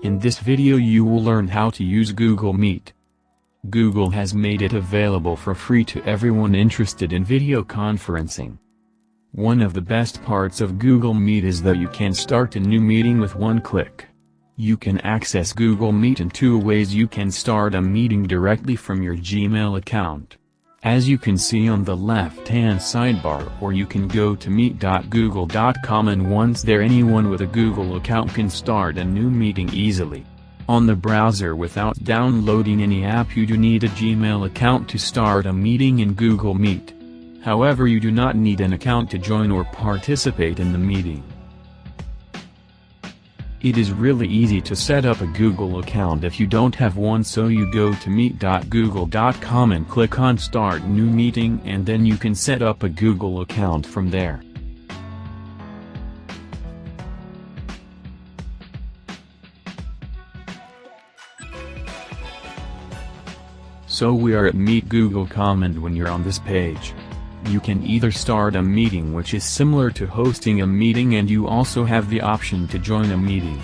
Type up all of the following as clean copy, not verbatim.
In this video you will learn how to use Google Meet. Google has made it available for free to everyone interested in video conferencing. One of the best parts of Google Meet is that you can start a new meeting with one click. You can access Google Meet in two ways. You can start a meeting directly from your Gmail account, as you can see on the left-hand sidebar, or you can go to meet.google.com, and once there anyone with a Google account can start a new meeting easily on the browser without downloading any app. You do need a Gmail account to start a meeting in Google Meet. However, you do not need an account to join or participate in the meeting. It is really easy to set up a Google account if you don't have one, so you go to meet.google.com and click on Start New Meeting, and then you can set up a Google account from there. So we are at meet.google.com, and when you're on this page, you can either start a meeting, which is similar to hosting a meeting, and you also have the option to join a meeting.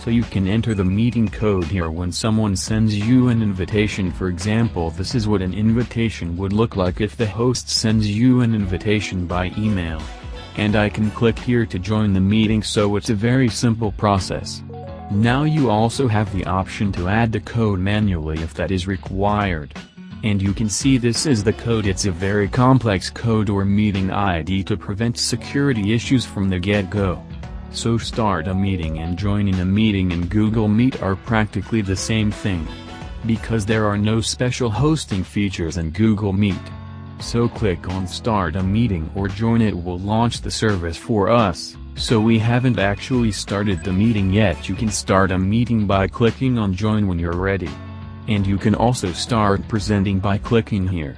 So you can enter the meeting code here when someone sends you an invitation. For example, this is what an invitation would look like if the host sends you an invitation by email. And I can click here to join the meeting, so it's a very simple process. Now you also have the option to add the code manually if that is required. And you can see this is the code. It's a very complex code or meeting ID to prevent security issues from the get-go. So start a meeting and joining a meeting in Google Meet are practically the same thing, because there are no special hosting features in Google Meet. So click on Start a Meeting or Join. It will launch the service for us. So we haven't actually started the meeting yet. You can start a meeting by clicking on Join when you're ready. And you can also start presenting by clicking here.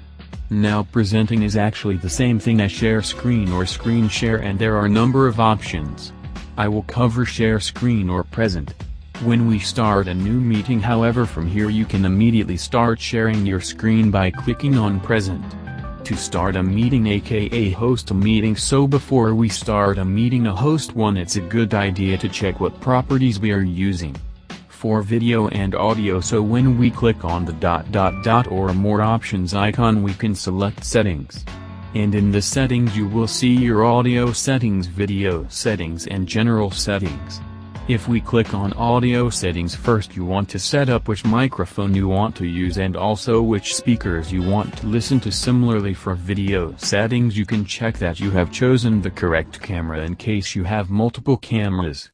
Now, presenting is actually the same thing as share screen or screen share, and there are a number of options. I will cover share screen or present. When we start a new meeting, however, from here you can immediately start sharing your screen by clicking on present. To start a meeting, aka host a meeting. So before we start a meeting, a host one, it's a good idea to check what properties we are using for video and audio. So when we click on the ... or more options icon, we can select settings. And in the settings you will see your audio settings, video settings, and general settings. If we click on audio settings, first you want to set up which microphone you want to use and also which speakers you want to listen to. Similarly, for video settings you can check that you have chosen the correct camera in case you have multiple cameras.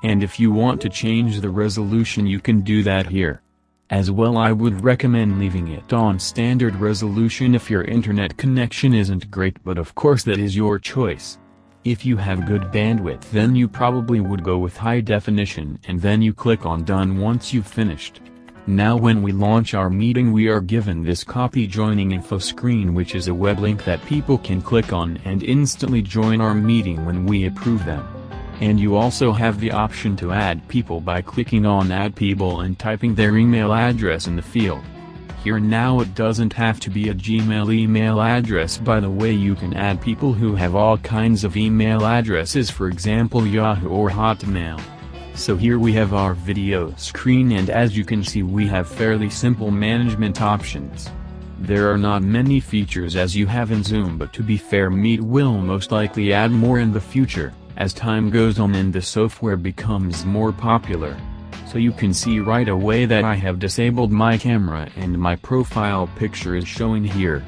And if you want to change the resolution, you can do that here. As well, I would recommend leaving it on standard resolution if your internet connection isn't great, but of course that is your choice. If you have good bandwidth, then you probably would go with high definition, and then you click on Done once you've finished. Now when we launch our meeting, we are given this copy joining info screen, which is a web link that people can click on and instantly join our meeting when we approve them. And you also have the option to add people by clicking on Add People and typing their email address in the field. Here now it doesn't have to be a Gmail email address. By the way, you can add people who have all kinds of email addresses, for example Yahoo or Hotmail. So here we have our video screen, and as you can see we have fairly simple management options. There are not many features as you have in Zoom, but to be fair, Meet will most likely add more in the future, as time goes on and the software becomes more popular. So you can see right away that I have disabled my camera and my profile picture is showing here,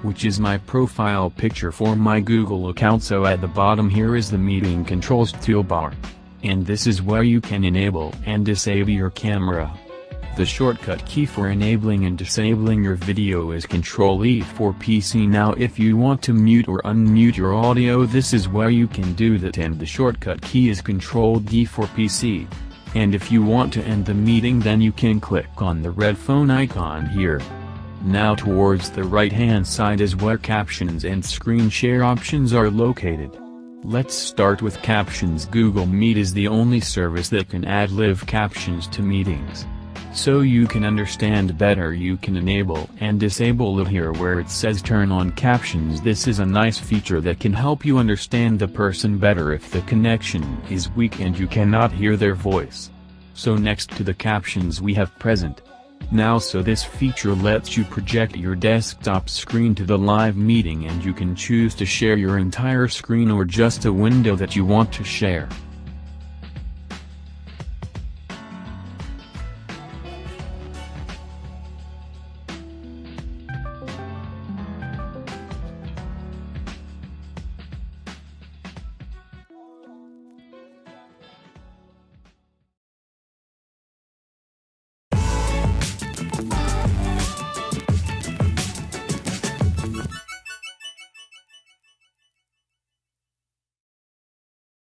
which is my profile picture for my Google account. So at the bottom here is the meeting controls toolbar. And this is where you can enable and disable your camera. The shortcut key for enabling and disabling your video is Ctrl-E for PC. Now if you want to mute or unmute your audio, this is where you can do that, and the shortcut key is Ctrl-D for PC. And if you want to end the meeting, then you can click on the red phone icon here. Now towards the right hand side is where captions and screen share options are located. Let's start with captions. Google Meet is the only service that can add live captions to meetings. So you can understand better, you can enable and disable it here where it says turn on captions. This is a nice feature that can help you understand the person better if the connection is weak and you cannot hear their voice. So next to the captions we have present. Now so this feature lets you project your desktop screen to the live meeting, and you can choose to share your entire screen or just a window that you want to share.